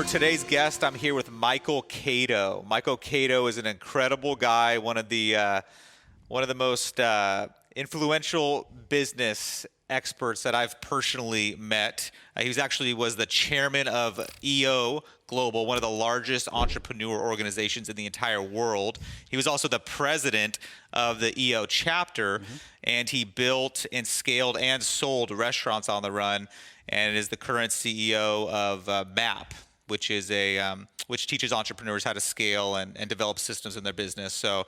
today's guest, I'm here with Michael Caito. Michael Caito is an incredible guy, one of the most influential business experts that I've personally met. He was the chairman of EO Global, one of the largest entrepreneur organizations in the entire world. He was also the president of the EO chapter, and he built and scaled and sold restaurants on the run, and is the current CEO of MAP, which is which teaches entrepreneurs how to scale and develop systems in their business. So,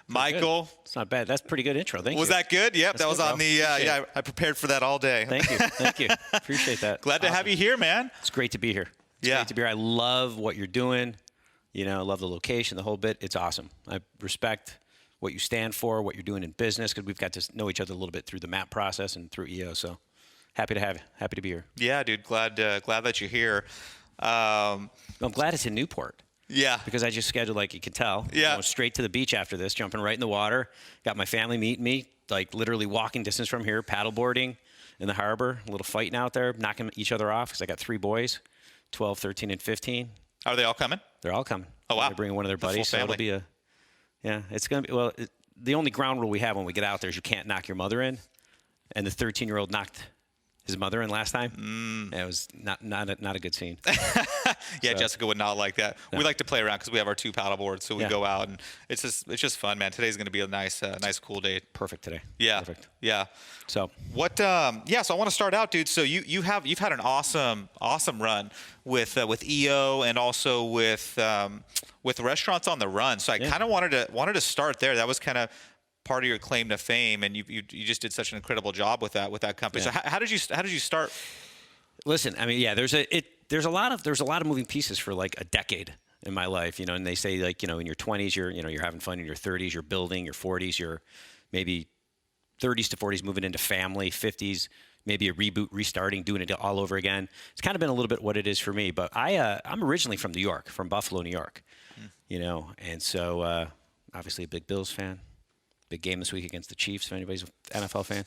Michael, it's not bad. That's a pretty good intro. Thank you. Was that good? Yep, That's that was good, on the. I prepared for that all day. Thank you. Thank you. Appreciate that. Glad to have you here, man. It's great to be here. It's great to be here. I love what you're doing. You know, I love the location, the whole bit. It's awesome. I respect what you stand for, what you're doing in business, because we've got to know each other a little bit through the MAP process and through EO. So happy to have you. Happy to be here. Yeah, dude. Glad that you're here. I'm glad it's in Newport. Yeah. Because I just scheduled, like you can tell, going straight to the beach after this, jumping right in the water. Got my family meeting me, like literally walking distance from here, paddleboarding in the harbor, a little fighting out there, knocking each other off because I got 3 boys, 12, 13, and 15. Are they all coming? They're all coming. Oh, wow. They're bringing one of their buddies. So it'll be it's going to be, the only ground rule we have when we get out there is you can't knock your mother in. And the 13-year-old knocked his mother in last time. And it was not a good scene. Yeah, so. Jessica would not like that. No. We like to play around because we have our 2 paddle boards, so we go out and it's just fun, man. Today's going to be a nice cool day. Perfect today. Yeah. Perfect. Yeah. So what? So I want to start out, dude. So you've had an awesome run with EO and also with restaurants on the run. So I kind of wanted to start there. That was kind of part of your claim to fame, and you just did such an incredible job with that company. So how did you start? Listen, I mean, there's a lot of moving pieces for like a decade in my life, you know. And they say, like, you know, in your 20s you're having fun, in your 30s you're building, your 40s you're maybe 30s to 40s moving into family, 50s maybe a reboot, restarting, doing it all over again. It's kind of been a little bit what it is for me. But I'm originally from New York, from Buffalo, New York, you know, and so obviously a big Bills fan. Big game this week against the Chiefs, if anybody's an NFL fan.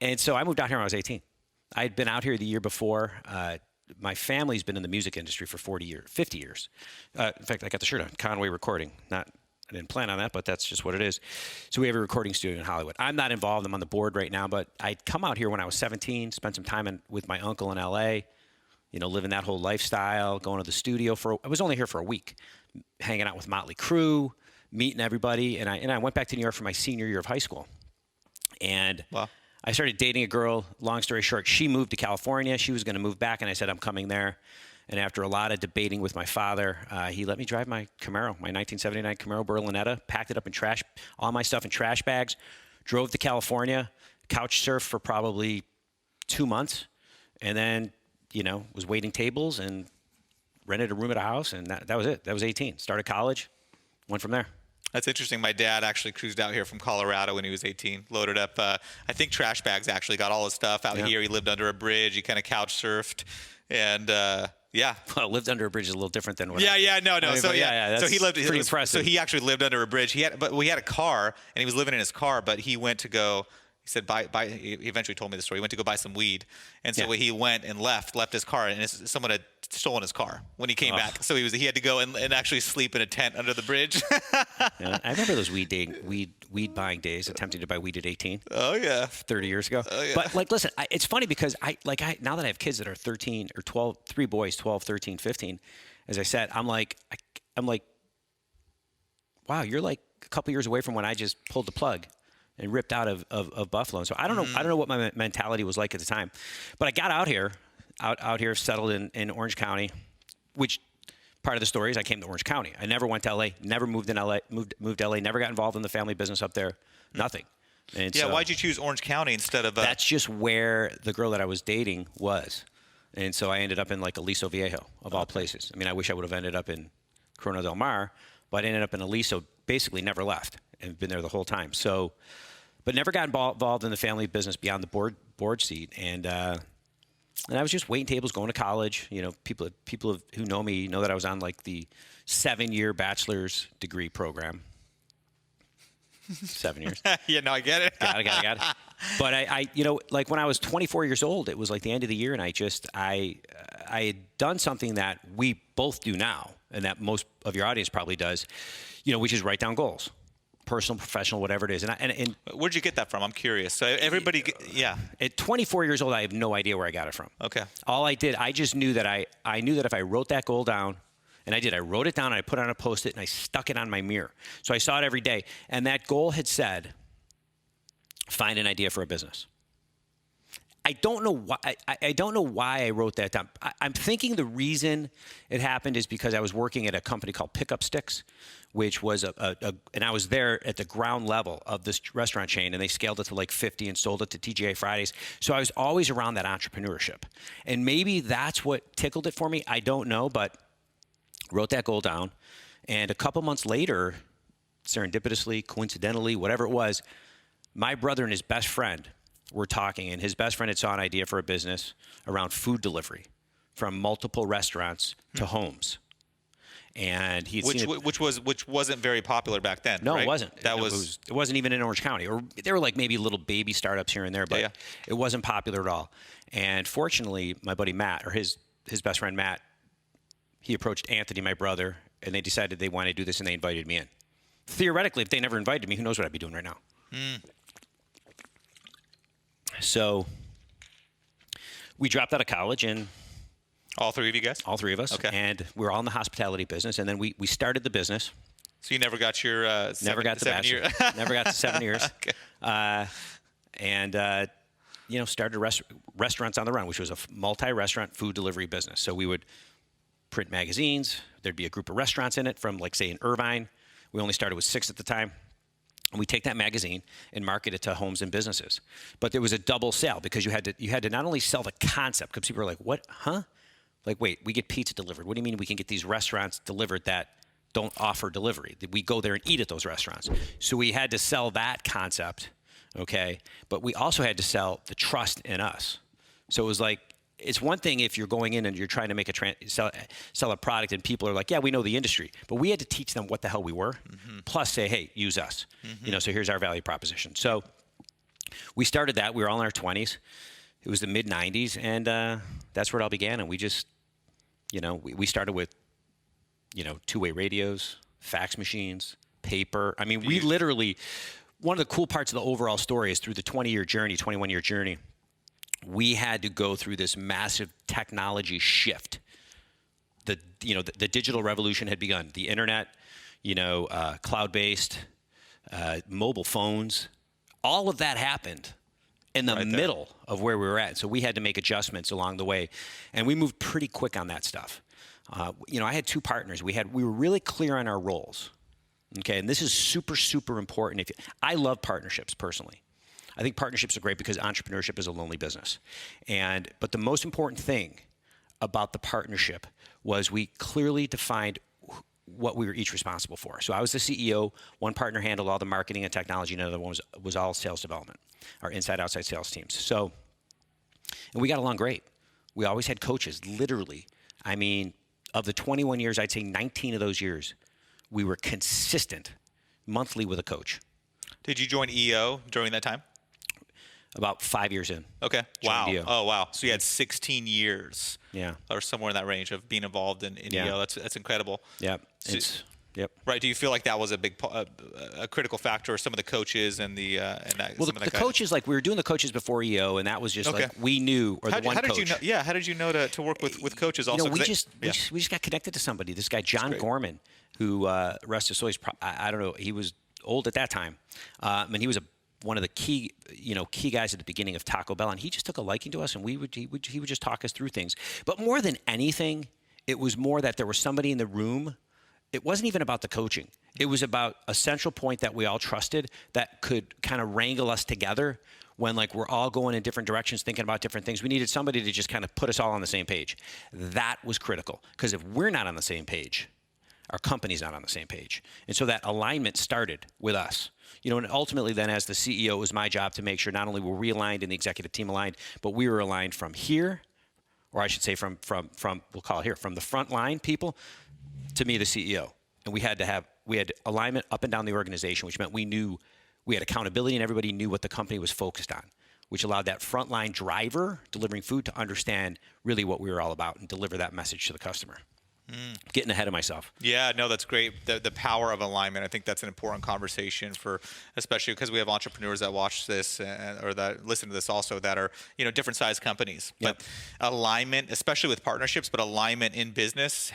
And so I moved out here when I was 18. I had been out here the year before. My family's been in the music industry for 50 years. In fact, I got the shirt on, Conway Recording. I didn't plan on that, but that's just what it is. So we have a recording studio in Hollywood. I'm not involved. I'm on the board right now, but I'd come out here when I was 17, spent some time with my uncle in L.A., you know, living that whole lifestyle, going to the studio I was only here for a week, hanging out with Motley Crue, meeting everybody, and I went back to New York for my senior year of high school. And I started dating a girl. Long story short, she moved to California. She was going to move back, and I said, I'm coming there. And after a lot of debating with my father, he let me drive my Camaro, my 1979 Camaro Berlinetta, packed it up in all my stuff in trash bags, drove to California, couch surfed for probably 2 months, and then, you know, was waiting tables and rented a room at a house, and that was it. That was 18. Started college, went from there. That's interesting. My dad actually cruised out here from Colorado when he was 18, loaded up, I think trash bags actually, got all his stuff out here. He lived under a bridge. He kind of couch surfed. And, Well, lived under a bridge is a little different than what no. That's so he lived, pretty impressive. So he actually lived under a bridge. He had a car, and he was living in his car, but he went to go, he said, he eventually told me the story. He went to go buy some weed. And so he went and left his car, and someone had stolen his car when he came back. So he had to go and actually sleep in a tent under the bridge. I remember those weed buying days, attempting to buy weed at 18. Oh, yeah. 30 years ago. Oh, yeah. But, like, listen, it's funny because now that I have kids that are 13 or 12, 3 boys, 12, 13, 15, as I said, I'm like, wow, you're like a couple years away from when I just pulled the plug and ripped out of Buffalo. And so I don't know what my mentality was like at the time. But I got out here, settled in Orange County, which part of the story is I came to Orange County. I never went to LA, never moved to LA, never got involved in the family business up there, nothing. And so, why'd you choose Orange County instead of... That's just where the girl that I was dating was. And so I ended up in like Aliso Viejo, of all places. I mean, I wish I would have ended up in Corona del Mar, but I ended up in Aliso, basically never left, and been there the whole time. So, but never got involved in the family business beyond the board seat. And I was just waiting tables, going to college. You know, people who know me know that I was on like the 7-year bachelor's degree program. 7 years. Yeah, no, I get it. Got it. But I, you know, like when I was 24 years old, it was like the end of the year, and I I had done something that we both do now, and that most of your audience probably does, which is write down goals, personal, professional, whatever it is. And where'd you get that from? I'm curious. So everybody, At 24 years old, I have no idea where I got it from. Okay. All I did, I just knew that I knew that if I wrote that goal down, and I did, I wrote it down, and I put it on a Post-it, and I stuck it on my mirror. So I saw it every day. And that goal had said, find an idea for a business. I don't know why. I don't know why I wrote that down. I'm thinking the reason it happened is because I was working at a company called Pickup Sticks, which was and I was there at the ground level of this restaurant chain, and they scaled it to like 50 and sold it to TGI Fridays. So I was always around that entrepreneurship, and maybe that's what tickled it for me. I don't know, but wrote that goal down, and a couple months later, serendipitously, coincidentally, whatever it was, my brother and his best friend were talking, and his best friend had saw an idea for a business around food delivery from multiple restaurants to homes. And he which wasn't very popular back then. No, right? it wasn't. It wasn't even in Orange County, or there were like maybe little baby startups here and there, but it wasn't popular at all. And fortunately, my buddy Matt, or his best friend Matt, he approached Anthony, my brother, and they decided they wanted to do this, and they invited me in. Theoretically, if they never invited me, who knows what I'd be doing right now? So we dropped out of college, and all three of you guys? All three of us. Okay. And we were all in the hospitality business, and then we started the business. So you never got your never got the 7 year never got to 7 years. Okay. Started Restaurants on the Run, which was a multi-restaurant food delivery business. So we would print magazines. There'd be a group of restaurants in it from, like, say, in Irvine. We only started with 6 at the time. And we take that magazine and market it to homes and businesses. But there was a double sale because you had to not only sell the concept, because people were like, what, huh? Like, wait, we get pizza delivered. What do you mean we can get these restaurants delivered that don't offer delivery? We go there and eat at those restaurants. So we had to sell that concept, okay? But we also had to sell the trust in us. So it was like, it's one thing if you're going in and you're trying to make sell a product and people are like, yeah, we know the industry. But we had to teach them what the hell we were, plus say, hey, use us. So here's our value proposition. So we started that. We were all in our 20s. It was the mid-'90s, and that's where it all began. And we just, we started with, two-way radios, fax machines, paper. I mean, we literally, one of the cool parts of the overall story is through the 21-year journey, we had to go through this massive technology shift. The digital revolution had begun. The internet, cloud-based, mobile phones, all of that happened in the middle of where we were at. So we had to make adjustments along the way, and we moved pretty quick on that stuff. I had 2 partners. We were really clear on our roles. Okay, and this is super, super important. I love partnerships personally. I think partnerships are great because entrepreneurship is a lonely business. But the most important thing about the partnership was we clearly defined what we were each responsible for. So I was the CEO. One partner handled all the marketing and technology, and another one was all sales development, our inside-outside sales teams. And we got along great. We always had coaches, literally. I mean, of the 21 years, I'd say 19 of those years, we were consistent monthly with a coach. Did you join EO during that time? About 5 years in. Okay. Wow. EO. Oh, wow. So you had 16 years. Yeah. Or somewhere in that range of being involved in EO. That's incredible. Yep. Yep. Right. Do you feel like that was a critical factor, some of the coaches and the the coaches, like we were doing the coaches before EO, and that was just like we knew, or how the one did coach. You know, how did you know to work with coaches also? We just got connected to somebody. This guy John Gorman, who rest his soul, I don't know, he was old at that time, and he was one of the key guys at the beginning of Taco Bell, and he just took a liking to us, and he would just talk us through things. But more than anything, it was more that there was somebody in the room. It wasn't even about the coaching. It was about a central point that we all trusted that could kind of wrangle us together when, like, we're all going in different directions, thinking about different things. We needed somebody to just kind of put us all on the same page. That was critical, because if we're not on the same page, our company's not on the same page. And so that alignment started with us. And ultimately then, as the CEO, it was my job to make sure not only were we aligned and the executive team aligned, but we were aligned from here, or I should say from we'll call it here, from the front line people to me, the CEO. And we had alignment up and down the organization, which meant we had accountability, and everybody knew what the company was focused on. which allowed that frontline driver delivering food to understand really what we were all about and deliver that message to the customer. Getting ahead of myself. Yeah, no, that's great. The power of alignment. I think that's an important conversation for, especially because we have entrepreneurs that watch this or that listen to this also that are, different size companies. Yep. But alignment, especially with partnerships, but alignment in business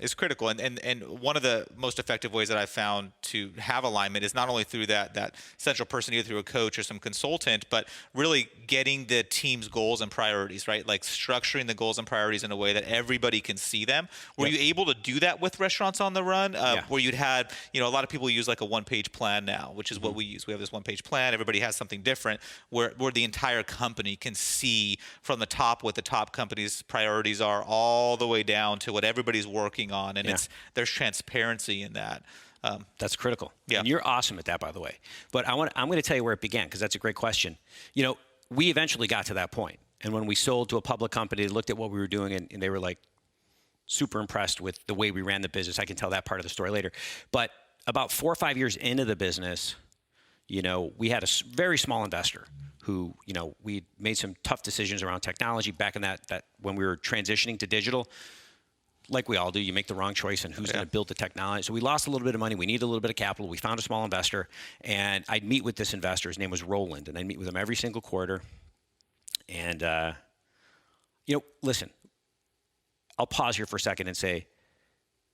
is critical. And one of the most effective ways that I've found to have alignment is not only through that central person, either through a coach or some consultant, but really getting the team's goals and priorities, right? Like structuring the goals and priorities in a way that everybody can see them. Were you able to do that with Restaurants on the Run? Where you'd had, a lot of people use like a one-page plan now, which is what we use. We have this one-page plan. Everybody has something different where the entire company can see from the top what the top company's priorities are all the way down to what everybody's working on. And there's transparency in that. That's critical. Yeah. And you're awesome at that, by the way. But I'm going to tell you where it began because that's a great question. We eventually got to that point. And when we sold to a public company, they looked at what we were doing and they were like, super impressed with the way we ran the business. I can tell that part of the story later. But about 4 or 5 years into the business, we had a very small investor who, we made some tough decisions around technology back in that when we were transitioning to digital. Like we all do, you make the wrong choice and who's going to build the technology. So we lost a little bit of money. We needed a little bit of capital. We found a small investor, and I'd meet with this investor. His name was Roland, and I'd meet with him every single quarter. And, listen, I'll pause here for a second and say,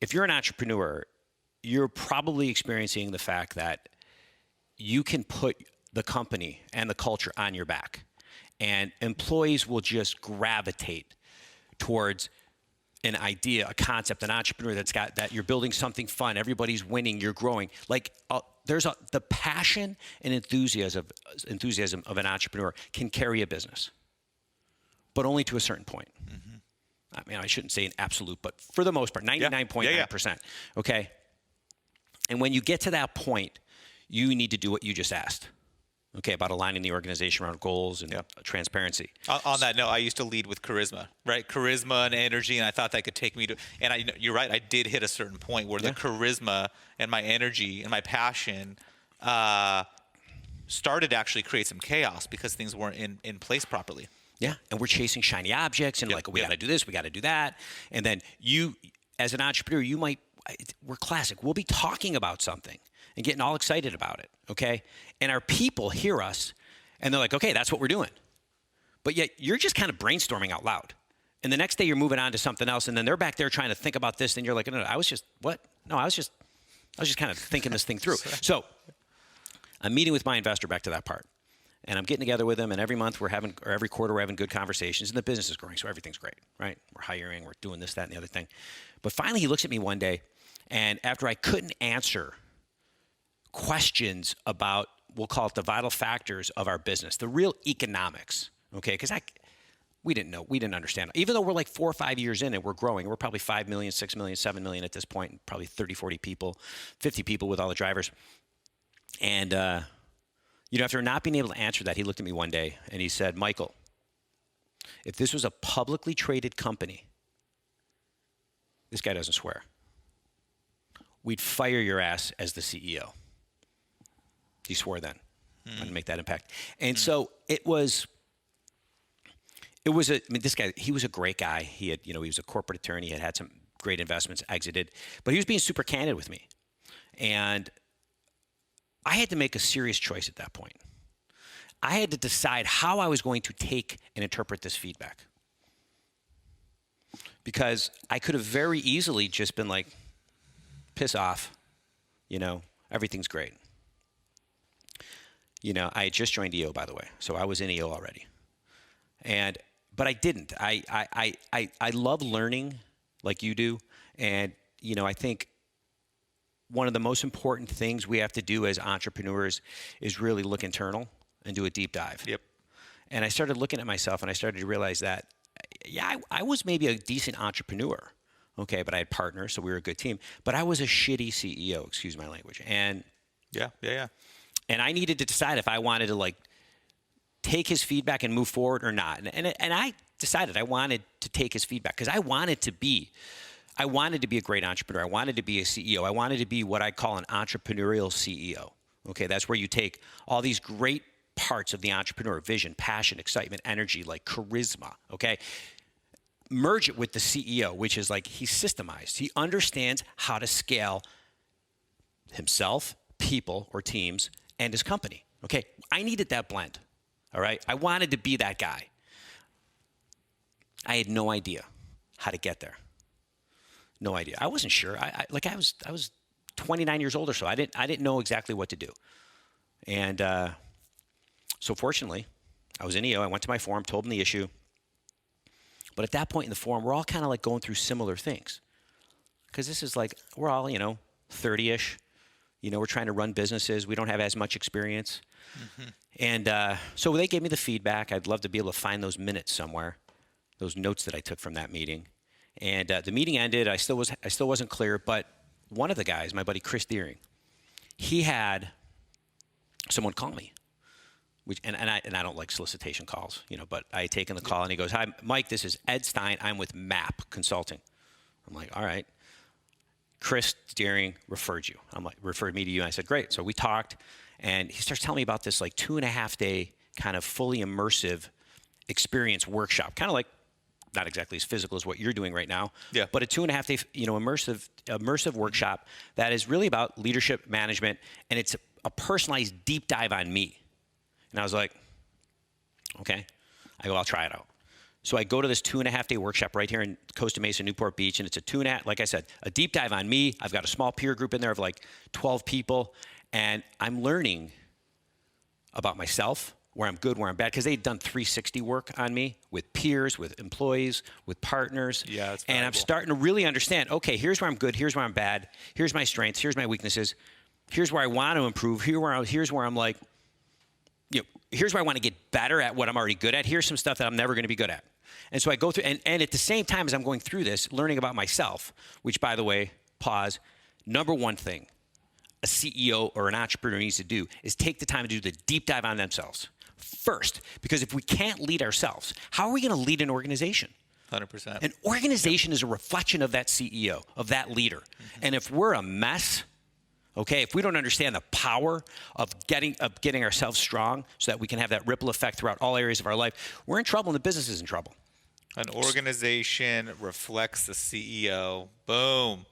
if you're an entrepreneur, you're probably experiencing the fact that you can put the company and the culture on your back, and employees will just gravitate towards an idea, a concept, an entrepreneur that's got that you're building something fun, everybody's winning, you're growing. Like the passion and enthusiasm of an entrepreneur can carry a business, but only to a certain point. Mm-hmm. I mean, I shouldn't say an absolute, but for the most part, 99.9%. Okay. And when you get to that point, you need to do what you just asked. Okay, about aligning the organization around goals and transparency. On that note, I used to lead with charisma, right? Charisma and energy, and I thought that could take me to. And you're right, I did hit a certain point where the charisma and my energy and my passion started to actually create some chaos because things weren't in place properly. Yeah, and we're chasing shiny objects and we got to do this, we got to do that. And then you, as an entrepreneur, we're classic. We'll be talking about something and getting all excited about it, okay? And our people hear us and they're like, okay, that's what we're doing. But yet you're just kind of brainstorming out loud. And the next day you're moving on to something else and then they're back there trying to think about this and you're like, no, I was just kind of thinking this thing through. So I'm meeting with my investor, back to that part. And I'm getting together with him, and every month or every quarter we're having good conversations, and the business is growing, so everything's great, right? We're hiring, we're doing this, that, and the other thing. But finally he looks at me one day, and after I couldn't answer questions about, we'll call it the vital factors of our business, the real economics, okay? Because we didn't understand. Even though we're like 4 or 5 years in and we're growing, we're probably 5 million, 6 million, 7 million at this point, probably 30, 40 people, 50 people with all the drivers. And, after not being able to answer that, he looked at me one day and he said, Michael, if this was a publicly traded company, this guy doesn't swear, we'd fire your ass as the CEO. He swore then. To make that impact. And so this guy, he was a great guy. He had, he was a corporate attorney, he had some great investments, exited, but he was being super candid with me. And I had to make a serious choice at that point. I had to decide how I was going to take and interpret this feedback. Because I could have very easily just been like, piss off, everything's great. I had just joined EO, by the way, so I was in EO already. But I didn't. I love learning like you do, and I think one of the most important things we have to do as entrepreneurs is really look internal and do a deep dive. Yep. And I started looking at myself and I started to realize that, I was maybe a decent entrepreneur, okay, but I had partners, so we were a good team. But I was a shitty CEO, excuse my language. And and I needed to decide if I wanted to take his feedback and move forward or not. And I decided I wanted to take his feedback because I wanted to be a great entrepreneur. I wanted to be a CEO. I wanted to be what I call an entrepreneurial CEO. Okay, that's where you take all these great parts of the entrepreneur: vision, passion, excitement, energy, like charisma, okay? Merge it with the CEO, which is like he's systemized. He understands how to scale himself, people or teams, and his company, okay? I needed that blend, all right? I wanted to be that guy. I had no idea how to get there. No idea. I wasn't sure. I was 29 years old or so. I didn't know exactly what to do. And so fortunately, I was in EO. I went to my forum, told them the issue. But at that point in the forum, we're all kind of like going through similar things. Because this is like, we're all, 30-ish. We're trying to run businesses. We don't have as much experience. Mm-hmm. And so they gave me the feedback. I'd love to be able to find those minutes somewhere, those notes that I took from that meeting. And the meeting ended. I still wasn't clear, but one of the guys, my buddy Chris Deering, he had someone call me, and I don't like solicitation calls, but I had taken the call, and he goes, "Hi, Mike, this is Ed Stein. I'm with MAP Consulting." I'm like, "All right." Chris Deering referred me to you. And I said, "Great." So we talked, and he starts telling me about this like 2.5-day kind of fully immersive experience workshop, kind of like, not exactly as physical as what you're doing right now, but a 2.5-day, immersive workshop that is really about leadership management, and it's a personalized deep dive on me. And I was like, okay. I go, I'll try it out. So I go to this 2.5-day workshop right here in Costa Mesa, Newport Beach, and it's like I said, a deep dive on me. I've got a small peer group in there of like 12 people, and I'm learning about myself, where I'm good, where I'm bad, because they'd done 360 work on me with peers, with employees, with partners. Yeah, that's and I'm starting to really understand, okay, here's where I'm good, here's where I'm bad, here's my strengths, here's my weaknesses, here's where I want to improve, here's where I'm like, here's where I want to get better at what I'm already good at, here's some stuff that I'm never going to be good at. And so I go through, and at the same time as I'm going through this, learning about myself, which, by the way, pause, number one thing a CEO or an entrepreneur needs to do is take the time to do the deep dive on themselves first, because if we can't lead ourselves, how are we going to lead an organization? 100%. An organization is a reflection of that CEO, of that leader. Mm-hmm. And if we're a mess, okay, if we don't understand the power of getting ourselves strong so that we can have that ripple effect throughout all areas of our life, we're in trouble and the business is in trouble. An organization reflects the CEO. Boom.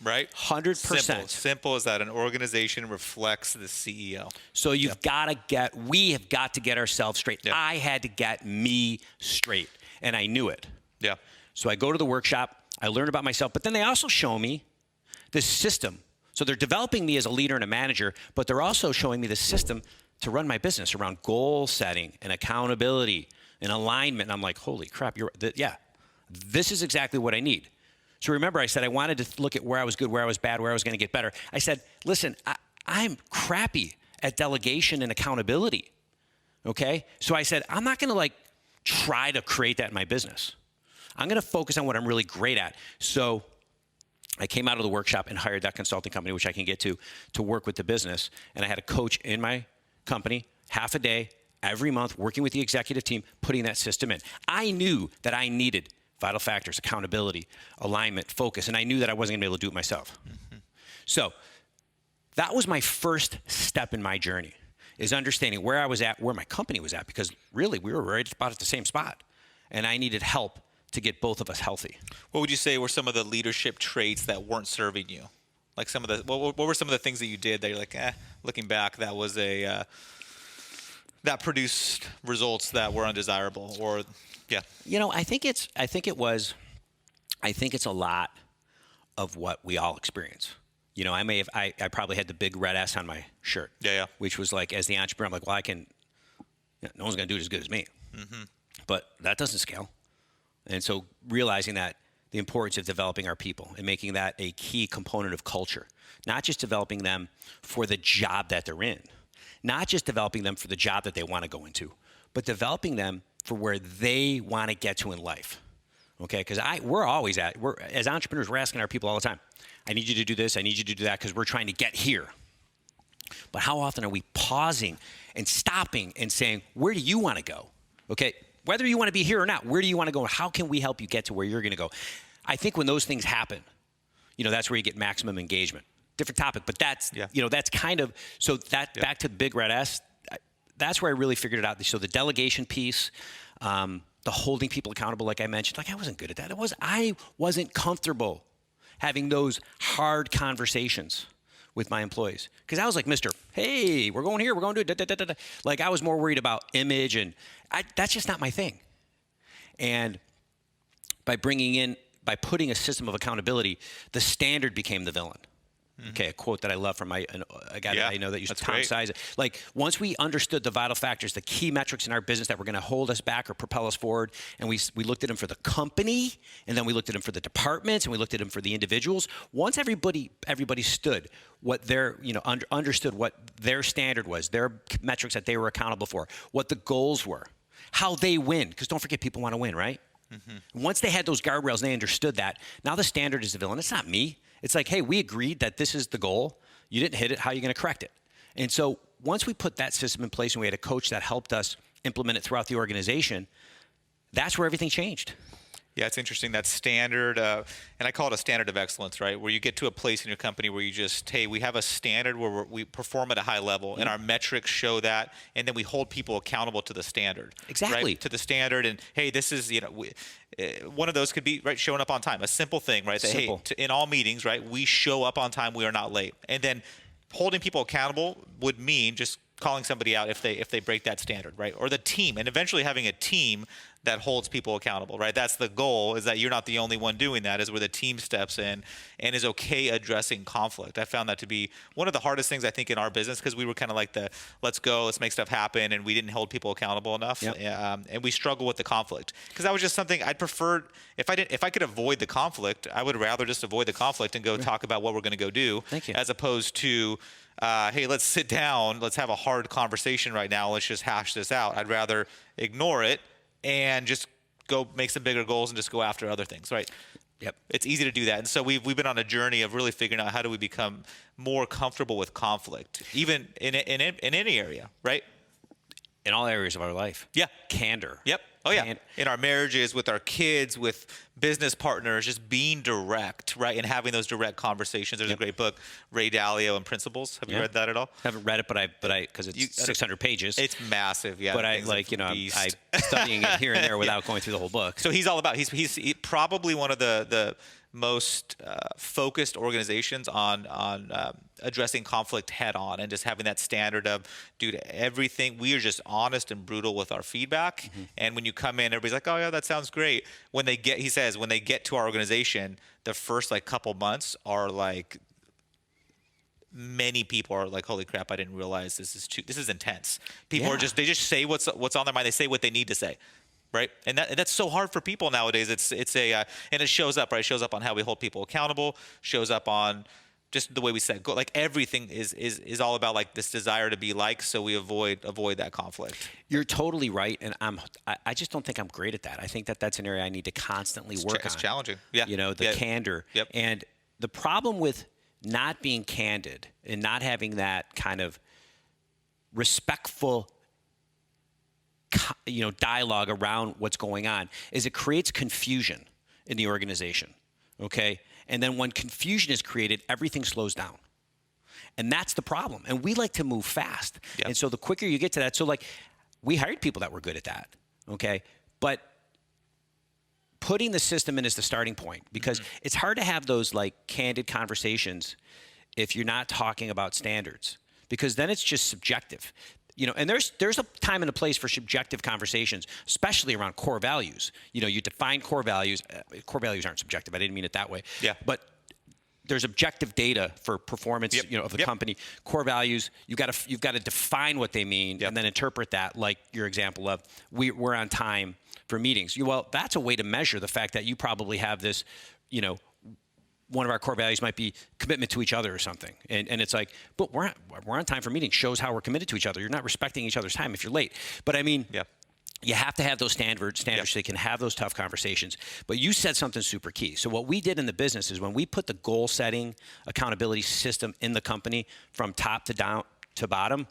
Right? 100%. Simple as that. An organization reflects the CEO. So we have got to get ourselves straight. Yep. I had to get me straight, and I knew it. Yeah. So I go to the workshop, I learn about myself, but then they also show me this system. So they're developing me as a leader and a manager, but they're also showing me the system to run my business around goal setting and accountability and alignment. And I'm like, holy crap, this is exactly what I need. So remember, I said I wanted to look at where I was good, where I was bad, where I was going to get better. I said, listen, I'm crappy at delegation and accountability, okay? So I said, I'm not going to try to create that in my business. I'm going to focus on what I'm really great at. So I came out of the workshop and hired that consulting company, which I can get to work with the business. And I had a coach in my company, half a day, every month, working with the executive team, putting that system in. I knew that I needed vital factors, accountability, alignment, focus, and I knew that I wasn't going to be able to do it myself. Mm-hmm. So that was my first step in my journey, is understanding where I was at, where my company was at, because really we were right about at the same spot, and I needed help to get both of us healthy. What would you say were some of the leadership traits that weren't serving you? Like what were some of the things that you did that you're like, looking back, that was that produced results that were undesirable, or yeah. I think it's a lot of what we all experience. I probably had the big red S on my shirt. Yeah. Which was like, as the entrepreneur, I'm like, well, no one's going to do it as good as me. Mm-hmm. But that doesn't scale. And so realizing that the importance of developing our people and making that a key component of culture, not just developing them for the job that they're in, not just developing them for the job that they want to go into, but developing them for where they want to get to in life, okay? Because as entrepreneurs, we're asking our people all the time, I need you to do this, I need you to do that, because we're trying to get here. But how often are we pausing and stopping and saying, where do you want to go, okay? Whether you want to be here or not, where do you want to go? How can we help you get to where you're going to go? I think when those things happen, that's where you get maximum engagement. Different topic, but that's kind of, so that back to the big red S, that's where I really figured it out. So the delegation piece, the holding people accountable, like I mentioned, like I wasn't good at that. I wasn't comfortable having those hard conversations with my employees, because I was like, Mr. Hey, we're going here, we're going to do it. Da, da, da, da. Like I was more worried about image, and that's just not my thing. And by putting a system of accountability, the standard became the villain. Okay, a quote that I love from a guy that I know that used Tom Size. Like, once we understood the vital factors, the key metrics in our business that were going to hold us back or propel us forward, and we looked at them for the company, and then we looked at them for the departments, and we looked at them for the individuals. Once everybody stood what their, understood what their standard was, their metrics that they were accountable for, what the goals were, how they win, because don't forget, people want to win, right? Mm-hmm. Once they had those guardrails and they understood that, now the standard is the villain. It's not me. It's like, hey, we agreed that this is the goal. You didn't hit it. How are you going to correct it? And so once we put that system in place and we had a coach that helped us implement it throughout the organization, that's where everything changed. Yeah, it's interesting, that standard, and I call it a standard of excellence, right? Where you get to a place in your company where you just, hey, we have a standard where we perform at a high level, and our metrics show that, and then we hold people accountable to the standard. Exactly. Right? To the standard, and hey, this is, one of those could be, right, showing up on time. A simple thing, right? That, simple. Hey, in all meetings, right, we show up on time, we are not late. And then holding people accountable would mean just calling somebody out if they break that standard, right? Or the team, and eventually having a team that holds people accountable, right? That's the goal, is that you're not the only one doing that, is where the team steps in and is okay addressing conflict. I found that to be one of the hardest things, I think, in our business, because we were kind of like the let's go, let's make stuff happen, and we didn't hold people accountable enough. Yep. And we struggle with the conflict, because that was just something I'd prefer. If I could avoid the conflict, I would rather just avoid the conflict and go talk about what we're going to go do. Thank you. As opposed to hey, let's sit down, let's have a hard conversation right now, let's just hash this out. I'd rather ignore it and just go make some bigger goals and just go after other things, right? Yep. It's easy to do that. And so we've been on a journey of really figuring out how do we become more comfortable with conflict, even in any area, right? In all areas of our life. Yeah. Candor. Yep. Oh, yeah. In our marriages, with our kids, with business partners, just being direct, right? And having those direct conversations. There's a great book, Ray Dalio and Principles. Have you read that at all? Haven't read it, but I because it's 600 pages. It's massive, yeah. But I'm studying it here and there without going through the whole book. So he's all about, he's probably one of the most focused organizations on addressing conflict head on, and just having that standard of, dude, everything, we are just honest and brutal with our feedback. Mm-hmm. And when you come in, everybody's like, oh yeah, that sounds great. He says, when they get to our organization, the first couple months are like, many people are like, holy crap, I didn't realize this is intense. People are they just say what's on their mind. They say what they need to say. Right, and that's so hard for people nowadays. And it shows up, right? It shows up on how we hold people accountable. Shows up on just the way we set goals. Like everything is all about like this desire to be liked, so we avoid that conflict. You're totally right, and I just don't think I'm great at that. I think that's an area I need to constantly work on. It's challenging. Yeah, the candor. Yep. And the problem with not being candid and not having that kind of respectful dialogue around what's going on is it creates confusion in the organization, okay? And then when confusion is created, everything slows down. And that's the problem. And we like to move fast. Yep. And so the quicker you get to that, so we hired people that were good at that, okay? But putting the system in is the starting point, because it's hard to have those candid conversations if you're not talking about standards, because then it's just subjective. And there's a time and a place for subjective conversations, especially around core values. You define core values. Core values aren't subjective. I didn't mean it that way. Yeah. But there's objective data for performance, of the company. Core values, you've got to define what they mean and then interpret that, like your example of we're on time for meetings. Well, that's a way to measure the fact that you probably have this, one of our core values might be commitment to each other or something. And it's like, but we're on time for meetings, shows how we're committed to each other. You're not respecting each other's time if you're late. But I mean, you have to have those standards so you can have those tough conversations. But you said something super key. So what we did in the business is when we put the goal setting accountability system in the company from top to down to bottom,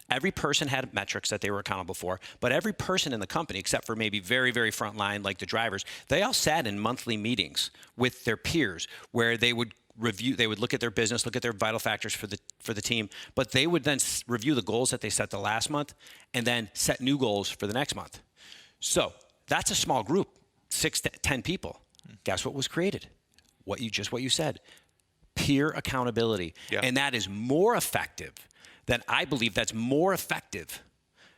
every person had metrics that they were accountable for, but every person in the company, except for maybe very, very frontline, like the drivers, they all sat in monthly meetings with their peers where they would review. They would look at their business, look at their vital factors for the team, but they would then review the goals that they set the last month, and then set new goals for the next month. So that's a small group, 6 to 10 people. Guess what was created? What you said, peer accountability, and that is more effective than I believe. That's more effective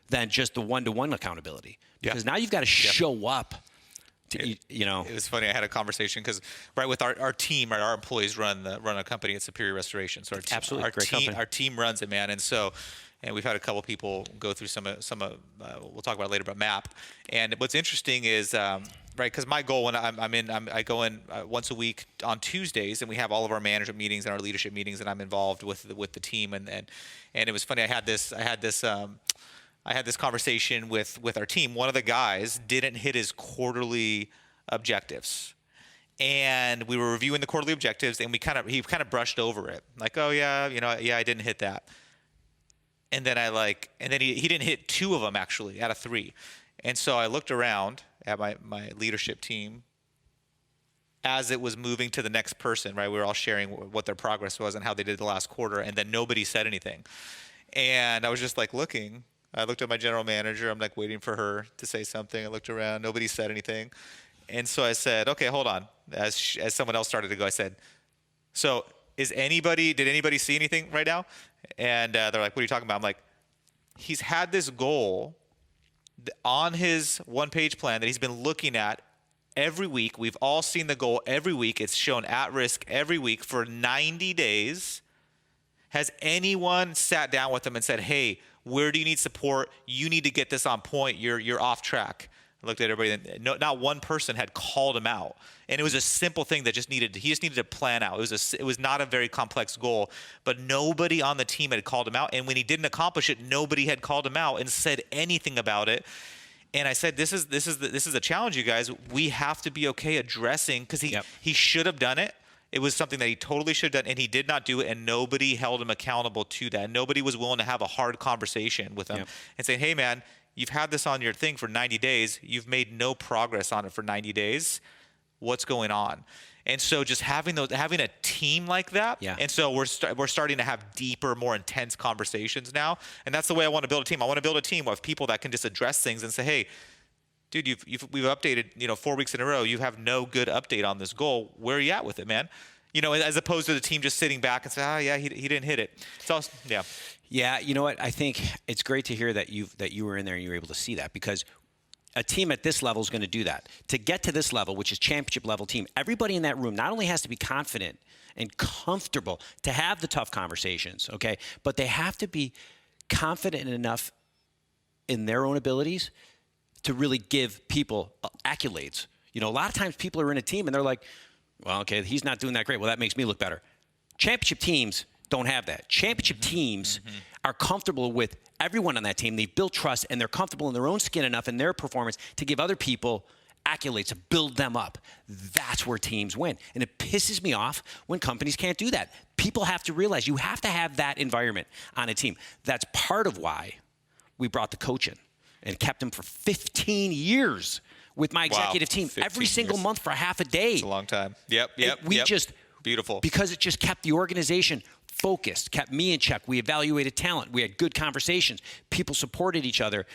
than just the one-to-one accountability, because now you've got to show up. It was funny. I had a conversation because with our team, our employees run a company at Superior Restoration. So our team runs it, man. And we've had a couple people go through some we'll talk about later about MAP. And what's interesting is because my goal when I go in once a week on Tuesdays, and we have all of our management meetings and our leadership meetings, and I'm involved with the team. And it was funny. I had this conversation with our team. One of the guys didn't hit his quarterly objectives, and we were reviewing the quarterly objectives, and he kind of brushed over it, like, oh yeah, I didn't hit that. And then he didn't hit 2 of them actually out of 3. And so I looked around at my leadership team as it was moving to the next person, right? We were all sharing what their progress was and how they did the last quarter, and then nobody said anything. And I was just like looking. I looked at my general manager. I'm like waiting for her to say something. I looked around. Nobody said anything. And so I said, okay, hold on. As someone else started to go, I said, so did anybody see anything right now? And they're like, what are you talking about? I'm like, he's had this goal on his one-page plan that he's been looking at every week. We've all seen the goal every week. It's shown at risk every week for 90 days. Has anyone sat down with him and said, hey, where do you need support? You need to get this on point. You're off track. I looked at everybody, and not one person had called him out. And it was a simple thing that he just needed to plan out. It was not a very complex goal, but nobody on the team had called him out. And when he didn't accomplish it, nobody had called him out and said anything about it. And I said, this is a challenge, you guys. We have to be okay addressing, because he should have done it. It was something that he totally should have done, and he did not do it, and nobody held him accountable to that. Nobody was willing to have a hard conversation with him and say, hey, man, you've had this on your thing for 90 days. You've made no progress on it for 90 days. What's going on? And so just having a team like that, and so we're starting to have deeper, more intense conversations now, and that's the way I want to build a team. I want to build a team of people that can just address things and say, hey, dude, we've updated, 4 weeks in a row. You have no good update on this goal. Where are you at with it, man? As opposed to the team just sitting back and say, he didn't hit it. It's also, Yeah, you know what? I think it's great to hear that you were in there and you were able to see that, because a team at this level is going to do that. To get to this level, which is championship level team, everybody in that room not only has to be confident and comfortable to have the tough conversations, okay, but they have to be confident enough in their own abilities to really give people accolades. A lot of times people are in a team and they're like, well, okay, he's not doing that great. Well, that makes me look better. Championship teams don't have that. Championship teams are comfortable with everyone on that team. They've built trust, and they're comfortable in their own skin enough in their performance to give other people accolades, to build them up. That's where teams win. And it pisses me off when companies can't do that. People have to realize you have to have that environment on a team. That's part of why we brought the coach in and kept him for 15 years with my executive team every single month for half a day. It's a long time. Yep. Beautiful. Because it just kept the organization focused, kept me in check. We evaluated talent. We had good conversations. People supported each other.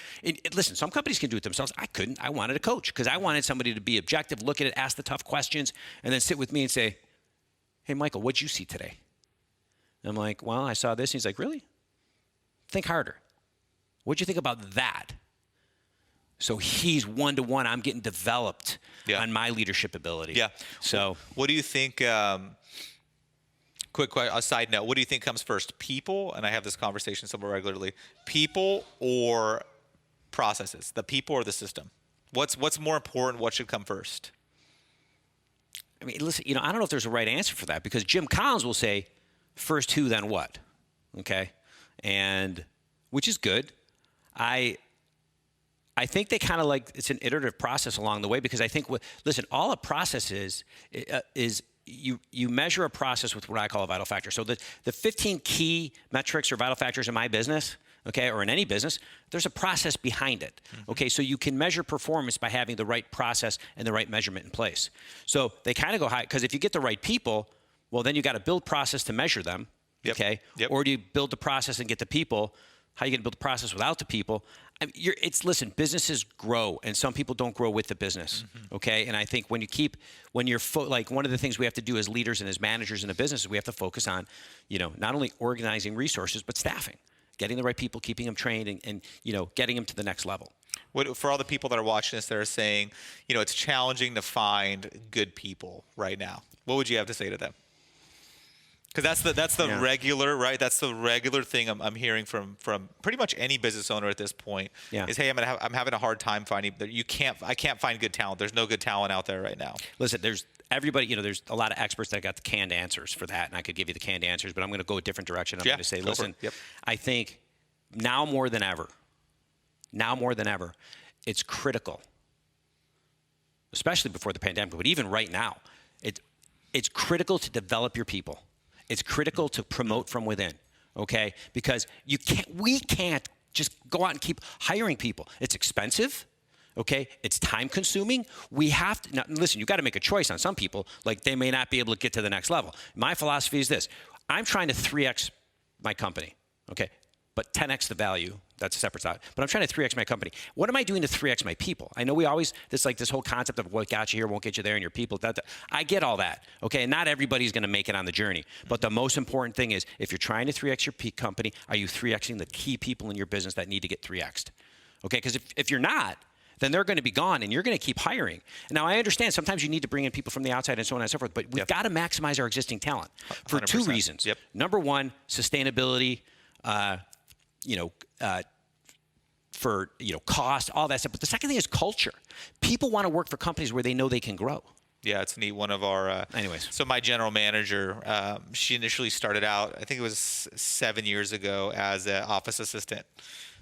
Listen, some companies can do it themselves. I couldn't. I wanted a coach because I wanted somebody to be objective, look at it, ask the tough questions, and then sit with me and say, hey, Michael, what'd you see today? And I'm like, well, I saw this. And he's like, really? Think harder. What'd you think about that? So he's one-to-one. I'm getting developed on my leadership ability. Yeah. So what do you think, quick a side note, what do you think comes first, people, and I have this conversation somewhat regularly, people or processes, the people or the system? What's more important? What should come first? I mean, listen, I don't know if there's a right answer for that, because Jim Collins will say, first who, then what, okay? And which is good. I think they kind of it's an iterative process along the way, because I think, listen, all a process is you measure a process with what I call a vital factor. So the 15 key metrics or vital factors in my business, okay, or in any business, there's a process behind it, okay? So you can measure performance by having the right process and the right measurement in place. So they kind of go high, because if you get the right people, Well, then you got to build process to measure them. Yep. Okay. Yep. Or do you build the process and get the people? How are you going to build the process without the people? I mean, listen, businesses grow, and some people don't grow with the business. Okay. And I think when you're like, one of the things we have to do as leaders and as managers in a business is we have to focus on, not only organizing resources, but staffing, getting the right people, keeping them trained, and getting them to the next level. For all the people that are watching this, that are saying, it's challenging to find good people right now, what would you have to say to them? Because that's the regular, right? That's the regular thing I'm hearing from pretty much any business owner at this point. Yeah. Is, hey, I'm having a hard time finding. I can't find good talent. There's no good talent out there right now. Listen, there's everybody. There's a lot of experts that got the canned answers for that, and I could give you the canned answers, but I'm going to go a different direction. I'm going to say, listen, I think now more than ever, it's critical, especially before the pandemic, but even right now, it's critical to develop your people. It's critical to promote from within, okay? Because we can't just go out and keep hiring people. It's expensive, okay? It's time consuming. We have to, now listen, you got to make a choice on some people, like they may not be able to get to the next level. My philosophy is this: I'm trying to 3x my company, okay? But 10x the value, that's a separate thought. But I'm trying to 3x my company. What am I doing to 3x my people? I know we always, this whole concept of what got you here won't get you there, and your people, I get all that, okay? And not everybody's gonna make it on the journey. But the most important thing is, if you're trying to 3x your company, are you 3xing the key people in your business that need to get 3x'd? Okay, because if you're not, then they're gonna be gone, and you're gonna keep hiring. Now, I understand sometimes you need to bring in people from the outside and so on and so forth, but we've gotta maximize our existing talent for 2 reasons. Yep. Number one, sustainability, for cost, all that stuff. But the second thing is culture. People want to work for companies where they know they can grow. Yeah, it's neat. One of our anyways. So my general manager, she initially started out, I think it was 7 years ago, as an office assistant.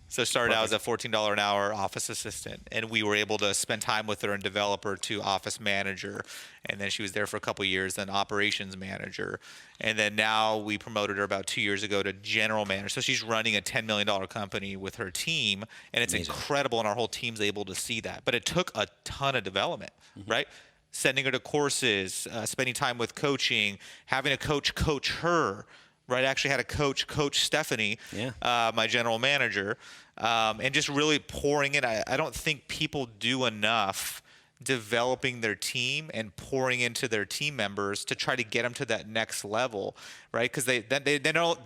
So started out as a $14 an hour office assistant, and we were able to spend time with her and develop her to office manager. And then she was there for a couple of years, then operations manager. And then now we promoted her about 2 years ago to general manager. So she's running a $10 million company with her team, and it's incredible, and our whole team's able to see that. But it took a ton of development, right? Sending her to courses, spending time with coaching, having a coach her, right? I actually had a coach Stephanie, my general manager, and just really pouring in. I don't think people do enough developing their team and pouring into their team members to try to get them to that next level, right? Because they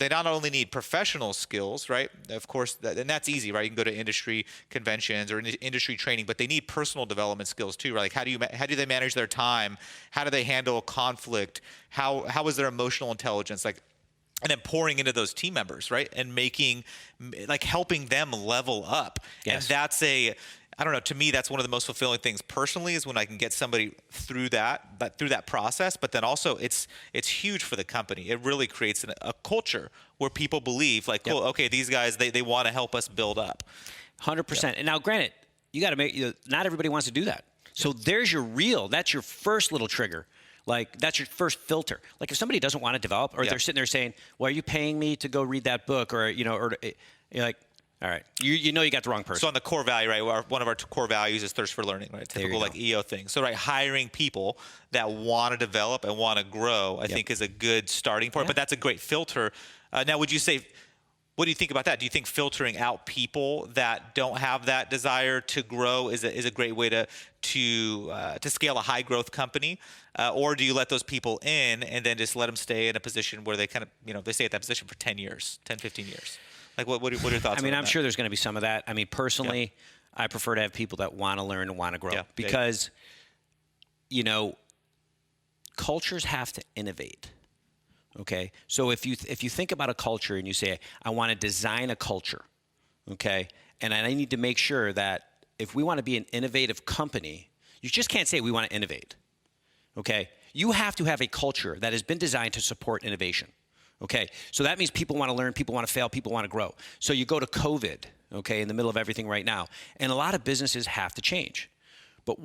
not only need professional skills, right? Of course, and that's easy, right? You can go to industry conventions or industry training, but they need personal development skills too, right? Like how do they manage their time? How do they handle conflict? How is their emotional intelligence? And then pouring into those team members, right? And helping them level up. Yes. And that's I don't know, to me, that's one of the most fulfilling things personally, is when I can get somebody through that process. But then also it's huge for the company. It really creates a culture where people believe cool, okay, these guys, they want to help us build up. 100%. And now granted, you got to not everybody wants to do that. So there's that's your first little trigger. That's your first filter. If somebody doesn't want to develop, or they're sitting there saying, well, are you paying me to go read that book? Or, you're like, all right, you got the wrong person. So on the core value, right, one of our core values is thirst for learning, right? Typical EO thing. So, right, hiring people that want to develop and want to grow, I think is a good starting point, but that's a great filter. Now, would you say, what do you think about that? Do you think filtering out people that don't have that desire to grow is a great way to scale a high growth company? Or do you let those people in and then just let them stay in a position where they kind of, they stay at that position for 10 years, 10, 15 years? What are your thoughts on that? I'm sure there's going to be some of that. Personally, I prefer to have people that want to learn and want to grow because, cultures have to innovate. Okay. So if you think about a culture and you say, I want to design a culture, okay, and I need to make sure that if we want to be an innovative company, you just can't say we want to innovate. Okay. You have to have a culture that has been designed to support innovation. Okay, so that means people want to learn, people want to fail, people want to grow. So you go to COVID, okay, in the middle of everything right now, and a lot of businesses have to change. But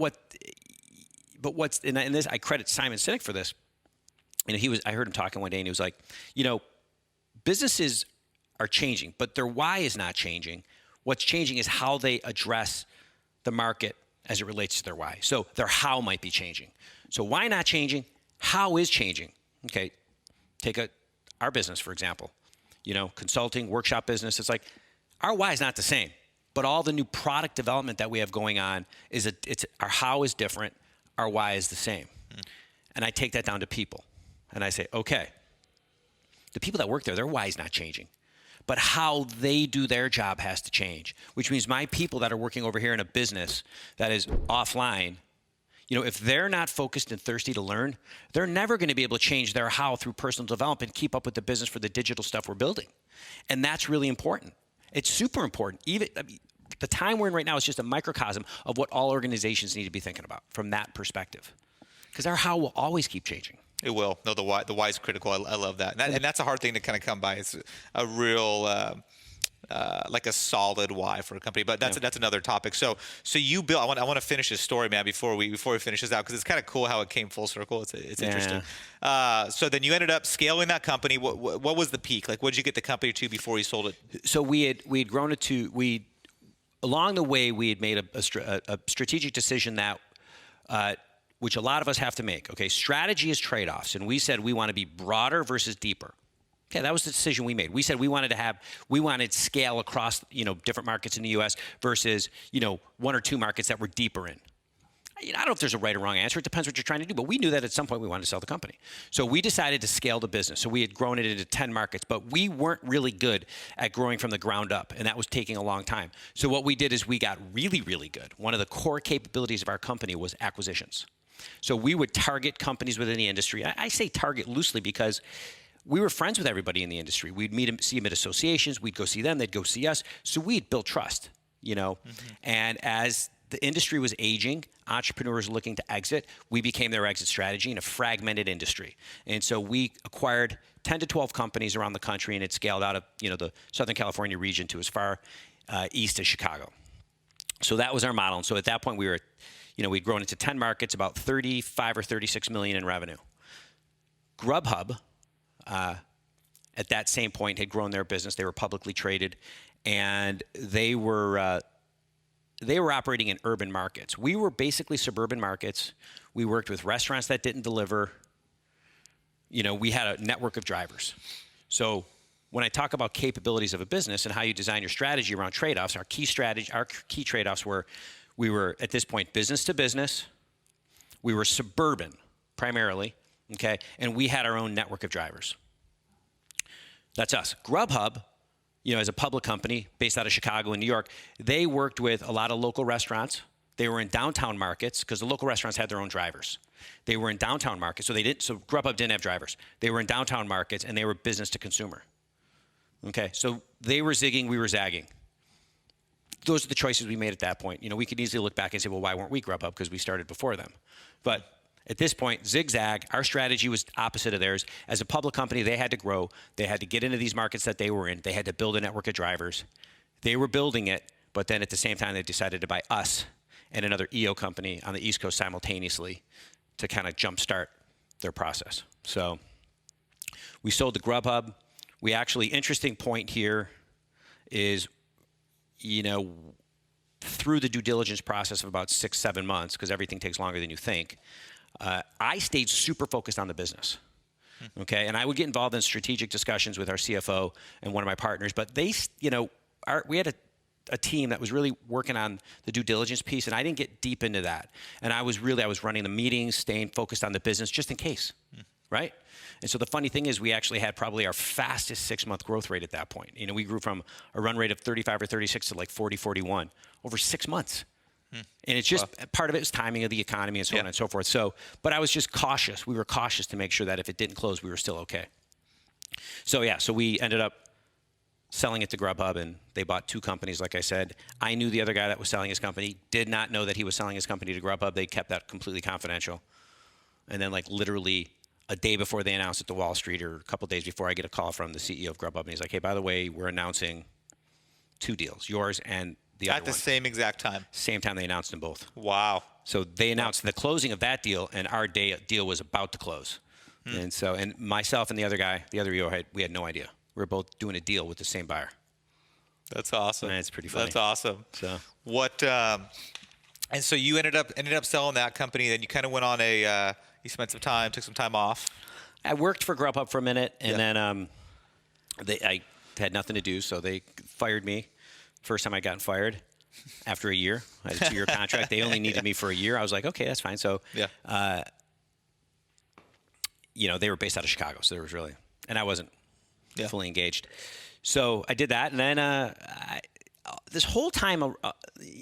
this, I credit Simon Sinek for this. I heard him talking one day, and he was like, businesses are changing, but their why is not changing. What's changing is how they address the market as it relates to their why. So their how might be changing. So why not changing? How is changing? Okay. our business, for example, consulting, workshop business. It's like our why is not the same, but all the new product development that we have going on our how is different. Our why is the same. And I take that down to people and I say, okay, the people that work there, their why is not changing, but how they do their job has to change, which means my people that are working over here in a business that is offline, if they're not focused and thirsty to learn, they're never going to be able to change their how through personal development, keep up with the business for the digital stuff we're building. And that's really important. It's super important. The time we're in right now is just a microcosm of what all organizations need to be thinking about from that perspective. Because our how will always keep changing. It will. No, the why is critical. I love that. And that's a hard thing to kind of come by. It's a real, like a solid why for a company. But that's another topic. So you built. I want to finish this story, man, before we finish this out, because it's kind of cool how it came full circle. It's interesting. So then you ended up scaling that company. What was the peak? Like, what did you get the company to before you sold it? So we had grown it to along the way we had made a strategic decision that. Which a lot of us have to make. Okay, strategy is trade-offs, and we said we want to be broader versus deeper. Okay, that was the decision we made. We said we wanted scale across different markets in the U.S. versus one or two markets that we're deeper in. I don't know if there's a right or wrong answer. It depends what you're trying to do. But we knew that at some point we wanted to sell the company. So we decided to scale the business. So we had grown it into 10 markets, but we weren't really good at growing from the ground up, and that was taking a long time. So what we did is we got really, really good. One of the core capabilities of our company was acquisitions. So we would target companies within the industry. I say target loosely because we were friends with everybody in the industry. We'd see them at associations. We'd go see them. They'd go see us. So we'd built trust, And as the industry was aging, entrepreneurs looking to exit, we became their exit strategy in a fragmented industry. And so we acquired 10 to 12 companies around the country, and it scaled out of the Southern California region to as far east as Chicago. So that was our model. And so at that point, we'd grown into 10 markets, about 35 or 36 million in revenue. Grubhub, at that same point, had grown their business. They were publicly traded, and they were operating in urban markets. We were basically suburban markets. We worked with restaurants that didn't deliver. We had a network of drivers. So when I talk about capabilities of a business and how you design your strategy around trade-offs, our key trade-offs were, we were, at this point, business to business. We were suburban, primarily, okay? And we had our own network of drivers. That's us. Grubhub, as a public company based out of Chicago and New York, they worked with a lot of local restaurants. They were in downtown markets because the local restaurants had their own drivers. They were in downtown markets, so Grubhub didn't have drivers. They were in downtown markets, and they were business to consumer. Okay, so they were zigging, we were zagging. Those are the choices we made at that point. We could easily look back and say, well, why weren't we Grubhub? Because we started before them. But at this point, zigzag, our strategy was opposite of theirs. As a public company, they had to grow. They had to get into these markets that they were in. They had to build a network of drivers. They were building it, but then at the same time, they decided to buy us and another EO company on the East Coast simultaneously to kind of jumpstart their process. So we sold to Grubhub. Interesting point here is, through the due diligence process of about 6-7 months, because everything takes longer than you think, I stayed super focused on the business. Okay, and I would get involved in strategic discussions with our CFO and one of my partners, but we had a team that was really working on the due diligence piece, and I didn't get deep into that. And I was running the meetings, staying focused on the business just in case, right? And so the funny thing is we actually had probably our fastest 6-month growth rate at that point. We grew from a run rate of 35 or 36 to like 40, 41 over 6 months. And it's just part of it is timing of the economy and so on and so forth. So, but I was just cautious. We were cautious to make sure that if it didn't close, we were still okay. So we ended up selling it to Grubhub, and they bought 2 companies, like I said. I knew the other guy that was selling his company, did not know that he was selling his company to Grubhub. They kept that completely confidential. And then literally a day before they announced it to Wall Street, or a couple days before, I get a call from the CEO of Grubhub, and he's like, hey, by the way, we're announcing 2 deals, yours and the other one. At the same exact time? Same time they announced them both. Wow. So they announced the closing of that deal, and our deal was about to close. And myself and the other guy, the other EO, we had no idea. We were both doing a deal with the same buyer. That's awesome. And it's pretty funny. That's awesome. So and so you ended up selling that company. Then you kind of went on you spent some time, took some time off. I worked for Grub Hub for a minute, and then I had nothing to do, so they fired me. First time I got fired after a year. I had a 2-year contract. They only needed me for a year. I was like, okay, that's fine. So, you know, they were based out of Chicago, so there was really, and I wasn't fully engaged. So I did that, and then this whole time,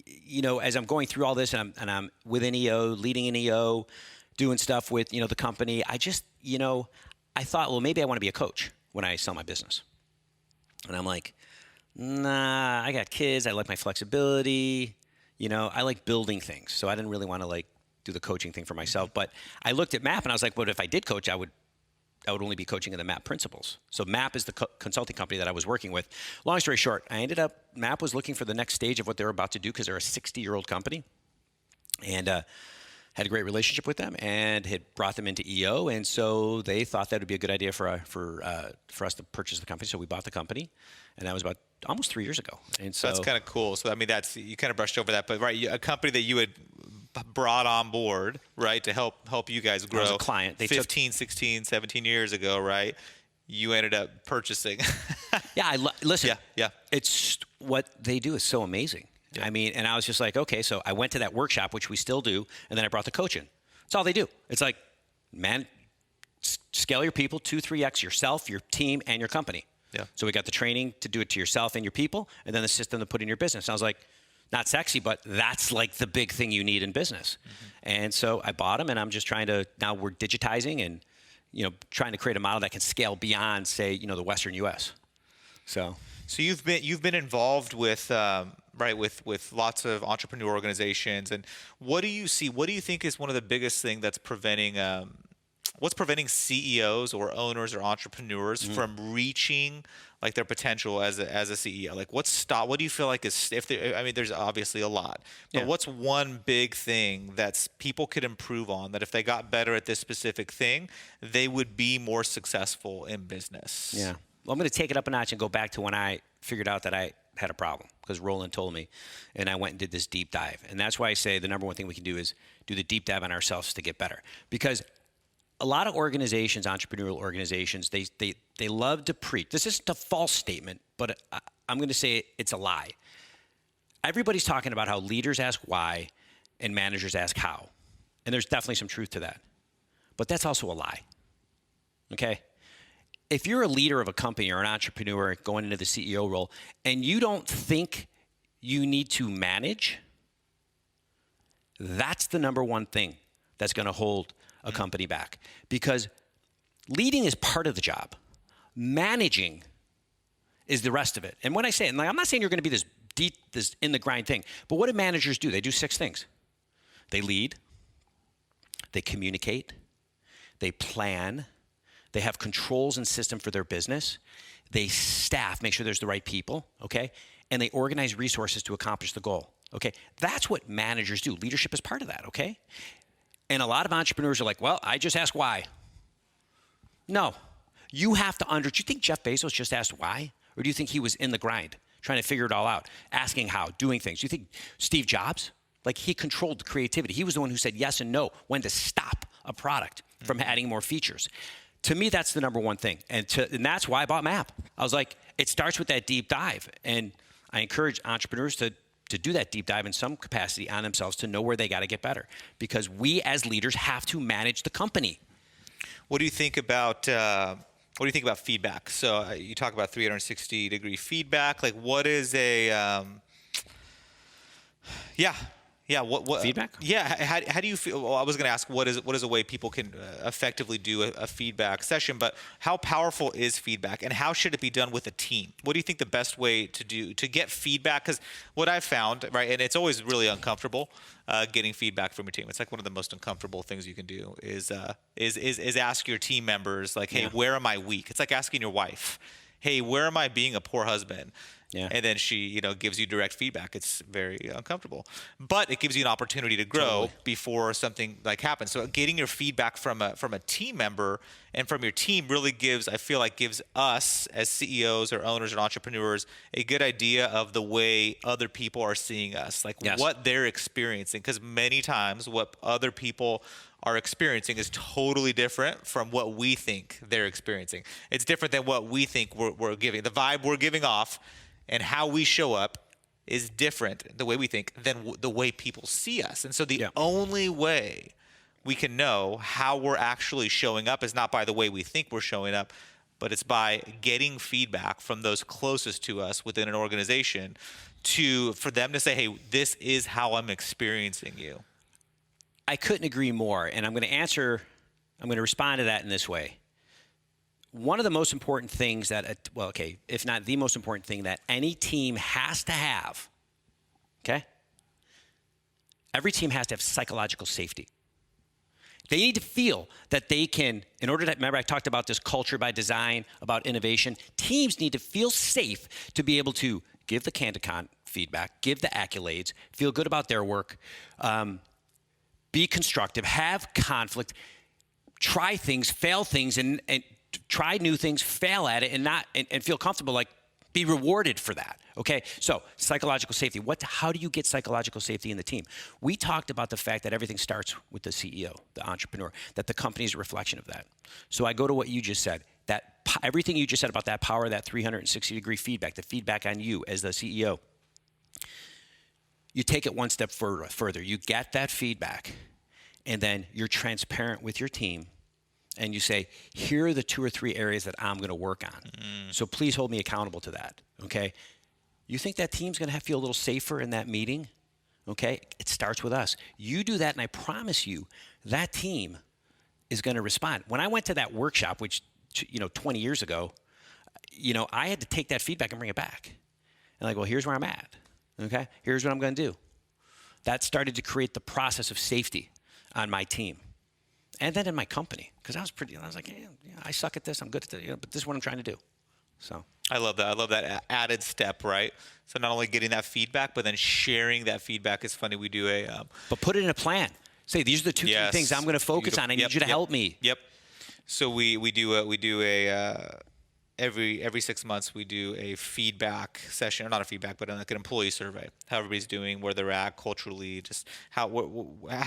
you know, as I'm going through all this, and I'm within EO, leading an EO, doing stuff with, you know, the company, I just, you know, I thought, well, maybe I want to be a coach when I sell my business. And I'm like, nah, I got kids. I like my flexibility. You know, I like building things. So I didn't really want to like do the coaching thing for myself. But I looked at MAP and I was like, well, if I did coach, I would only be coaching in the MAP principles. So MAP is the consulting company that I was working with. Long story short, MAP was looking for the next stage of what they were about to do because they're a 60-year-old company. And had a great relationship with them and had brought them into EO. And so they thought that would be a good idea for us to purchase the company. So we bought the company, and that was about almost 3 years ago. And so that's kind of cool. So, I mean, you kind of brushed over that, but right, a company that you had brought on board, right, to help you guys grow. As a client. They 15, 16, 17 years ago, right? You ended up purchasing. Listen. Yeah. It's what they do is so amazing. Yeah. I mean, and I was just like, okay, so I went to that workshop, which we still do, and then I brought the coach in. That's all they do. It's like, man, scale your people 2-3x yourself, your team, and your company. Yeah. So we got the training to do it to yourself and your people, and then the system to put in your business. And I was like, not sexy, but that's like the big thing you need in business. Mm-hmm. And so I bought them, and I'm just trying to, now we're digitizing and, you know, trying to create a model that can scale beyond, say, you know, the Western U.S. So you've been involved with with lots of entrepreneur organizations, and what do you see? What do you think is one of the biggest thing that's preventing what's preventing CEOs or owners or entrepreneurs from reaching like their potential as a CEO? Like what do you feel like is I mean, there's obviously a lot, but what's one big thing that people could improve on, that if they got better at this specific thing, they would be more successful in business? Yeah. Well, I'm going to take it up a notch and go back to when I figured out that I had a problem, because Roland told me, and I went and did this deep dive. And that's why I say the number one thing we can do is do the deep dive on ourselves to get better. Because a lot of organizations, entrepreneurial organizations, they love to preach. This isn't a false statement, but I'm going to say it's a lie. Everybody's talking about how leaders ask why and managers ask how. And there's definitely some truth to that. But that's also a lie. Okay? If you're a leader of a company or an entrepreneur going into the CEO role and you don't think you need to manage, that's the number one thing that's going to hold a company back. Because leading is part of the job. Managing is the rest of it. And when I say it, and I'm not saying you're going to be this deep, this in the grind thing, but what do managers do? They do 6 things. They lead, they communicate, they plan, they have controls and system for their business. They staff, make sure there's the right people, okay? And they organize resources to accomplish the goal, okay? That's what managers do. Leadership is part of that, okay? And a lot of entrepreneurs are like, well, I just ask why. No. You have to do you think Jeff Bezos just asked why? Or do you think he was in the grind, trying to figure it all out, asking how, doing things? Do you think Steve Jobs, like he controlled the creativity. He was the one who said yes and no, when to stop a product from adding more features. To me, that's the number one thing. And that's why I bought MAP. I was like, it starts with that deep dive. And I encourage entrepreneurs to do that deep dive in some capacity on themselves, to know where they got to get better. Because we as leaders have to manage the company. What do you think about feedback? So you talk about 360-degree feedback. Like, what is a what feedback? Yeah, how do you feel? Well, I was going to ask what is a way people can effectively do a feedback session, but how powerful is feedback, and how should it be done with a team? What do you think the best way to get feedback? Because what I've found, right, and it's always really uncomfortable getting feedback from your team. It's like one of the most uncomfortable things you can do is ask your team members, like, hey, where am I weak? It's like asking your wife, hey, where am I being a poor husband? Yeah. And then she, gives you direct feedback. It's very uncomfortable, but it gives you an opportunity to grow Totally. before something like happens. So getting your feedback from a team member and from your team really gives us as CEOs or owners and entrepreneurs a good idea of the way other people are seeing us, like Yes. what they're experiencing. Because many times what other people are experiencing is totally different from what we think they're experiencing. It's different than what we think we're giving. The vibe we're giving off and how we show up is different, the way we think, than the way people see us. And so the only way we can know how we're actually showing up is not by the way we think we're showing up, but it's by getting feedback from those closest to us within an organization for them to say, hey, this is how I'm experiencing you. I couldn't agree more. And I'm going to respond to that in this way. One of the most important things if not the most important thing that any team has to have, okay? Every team has to have psychological safety. They need to feel that they can, remember I talked about this culture by design, about innovation. Teams need to feel safe to be able to give the candid feedback, give the accolades, feel good about their work, be constructive, have conflict, try things, fail things, and try new things, fail at it, and feel comfortable, like be rewarded for that. Okay, so psychological safety. How do you get psychological safety in the team? We talked about the fact that everything starts with the CEO, the entrepreneur, that the company is a reflection of that. So I go to what you just said, that everything you just said about that power, that 360-degree feedback, the feedback on you as the CEO. You take it one step further. You get that feedback, and then you're transparent with your team, and you say, here are the 2 or 3 areas that I'm going to work on. So please hold me accountable to that, okay? You think that team's going to feel a little safer in that meeting? Okay? It starts with us. You do that, and I promise you, that team is going to respond. When I went to that workshop, which, 20 years ago, I had to take that feedback and bring it back. And I go, here's where I'm at, okay? Here's what I'm going to do. That started to create the process of safety on my team. And then in my company, because I was like, I suck at this, I'm good at this, but this is what I'm trying to do. So I love that. I love that added step, right? So not only getting that feedback, but then sharing that feedback. It's funny, we do but put it in a plan. Say, these are the 2 key things I'm going to focus on. I need you to help me. Yep. So we do every 6 months we do a feedback session, or not a feedback, but like an employee survey, how everybody's doing, where they're at culturally, just how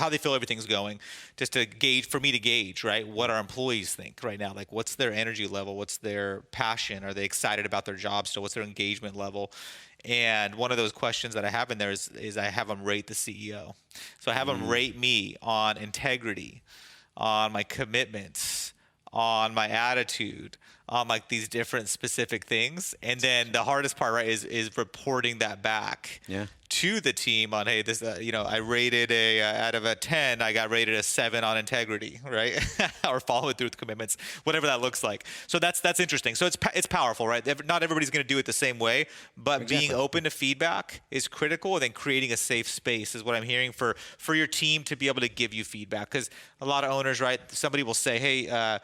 they feel everything's going, just to gauge, right, what our employees think right now, like what's their energy level, what's their passion, are they excited about their job still, what's their engagement level. And one of those questions that I have in there is I have them rate the CEO. So I have them rate me on integrity, on my commitments, on my attitude, on like these different specific things. And then the hardest part, right, is reporting that back to the team on, hey, this, I rated out of a 10, I got rated a 7 on integrity, right? Or following through with commitments, whatever that looks like. So that's interesting. So it's powerful, right? Not everybody's going to do it the same way, but being open to feedback is critical. And then creating a safe space is what I'm hearing for your team to be able to give you feedback. Because a lot of owners, right, somebody will say, hey,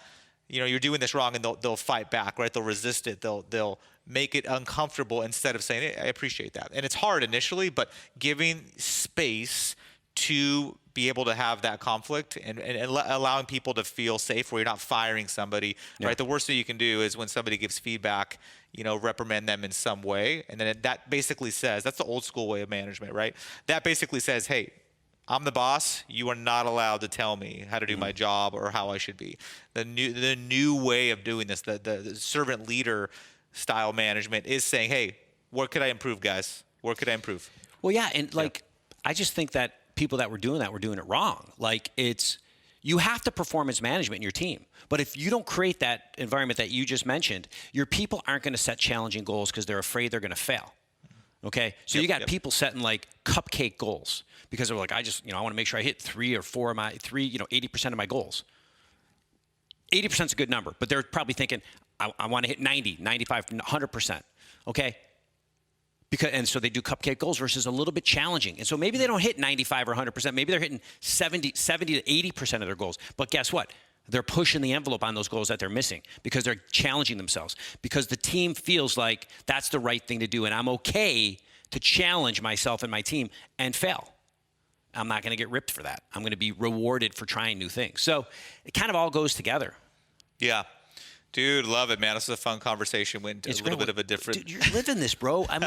you're doing this wrong, and they'll fight back, right? They'll resist it. They'll make it uncomfortable instead of saying, hey, I appreciate that. And it's hard initially, but giving space to be able to have that conflict and allowing people to feel safe, where you're not firing somebody, right? The worst thing you can do is when somebody gives feedback, reprimand them in some way. And then that basically says, that's the old school way of management, right? That basically says, hey, I'm the boss. You are not allowed to tell me how to do my job or how I should be. The new way of doing this, the servant leader style management, is saying, hey, where could I improve, guys? Where could I improve? Well, yeah, and I just think that people that were doing it wrong. Like, you have to performance management in your team. But if you don't create that environment that you just mentioned, your people aren't going to set challenging goals because they're afraid they're going to fail. Okay, so you got people setting like cupcake goals because they're like, I want to make sure I hit 3 or 4 of my 80% of my goals. 80% is a good number, but they're probably thinking, I want to hit 90, 95, 100%. Okay, and so they do cupcake goals versus a little bit challenging. And so maybe they don't hit 95 or 100%. Maybe they're hitting 70 to 80% of their goals. But guess what? They're pushing the envelope on those goals that they're missing because they're challenging themselves, because the team feels like that's the right thing to do, and I'm okay to challenge myself and my team and fail. I'm not going to get ripped for that. I'm going to be rewarded for trying new things. So it kind of all goes together. Yeah. Dude, love it, man. This is a fun conversation. Went a little bit of a different. Dude, you're living this, bro. I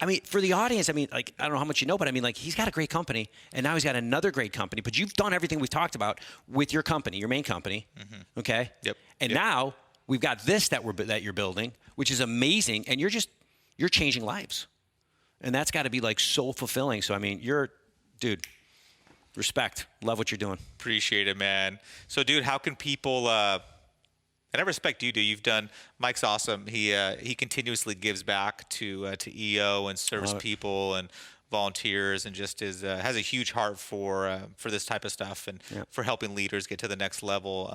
mean, for the audience, I don't know how much you know, but he's got a great company, and now he's got another great company. But you've done everything we've talked about with your company, your main company. Mm-hmm. Okay. Yep. And now we've got this that you're building, which is amazing, and you're changing lives, and that's got to be like so fulfilling. So dude. Respect. Love what you're doing. Appreciate it, man. So, dude, how can people? And I respect you, dude. You've done. Mike's awesome. He continuously gives back to EO and serves people and volunteers, and just has a huge heart for this type of stuff and for helping leaders get to the next level.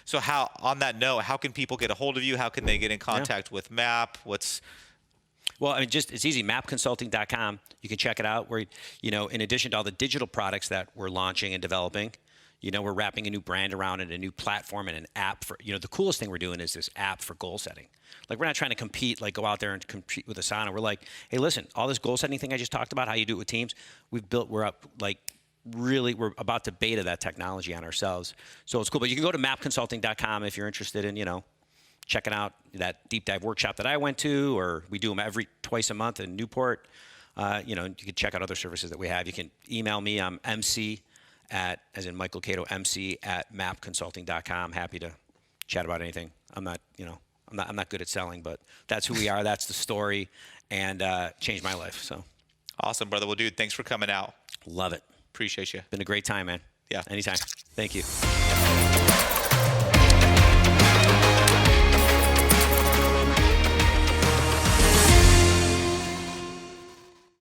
So, on that note, how can people get a hold of you? How can they get in contact with MAP? Well, it's easy. Mapconsulting.com. You can check it out. Where, in addition to all the digital products that we're launching and developing, we're wrapping a new brand around it, a new platform, and an app for, the coolest thing we're doing is this app for goal setting. Like, we're not trying to compete, like go out there and compete with Asana. We're like, hey, listen, all this goal setting thing I just talked about, how you do it with teams, we're about to beta that technology on ourselves. So it's cool. But you can go to mapconsulting.com if you're interested in, checking out that deep dive workshop that I went to, or we do them twice a month in Newport. You can check out other services that we have. You can email me. I'm MC as in Michael Caito, MC at mapconsulting.com. Happy to chat about anything. I'm not good at selling, but that's who we are. That's the story, and changed my life. So awesome, brother. Well, dude, thanks for coming out. Love it. Appreciate you. Been a great time, man. Yeah. Anytime. Thank you.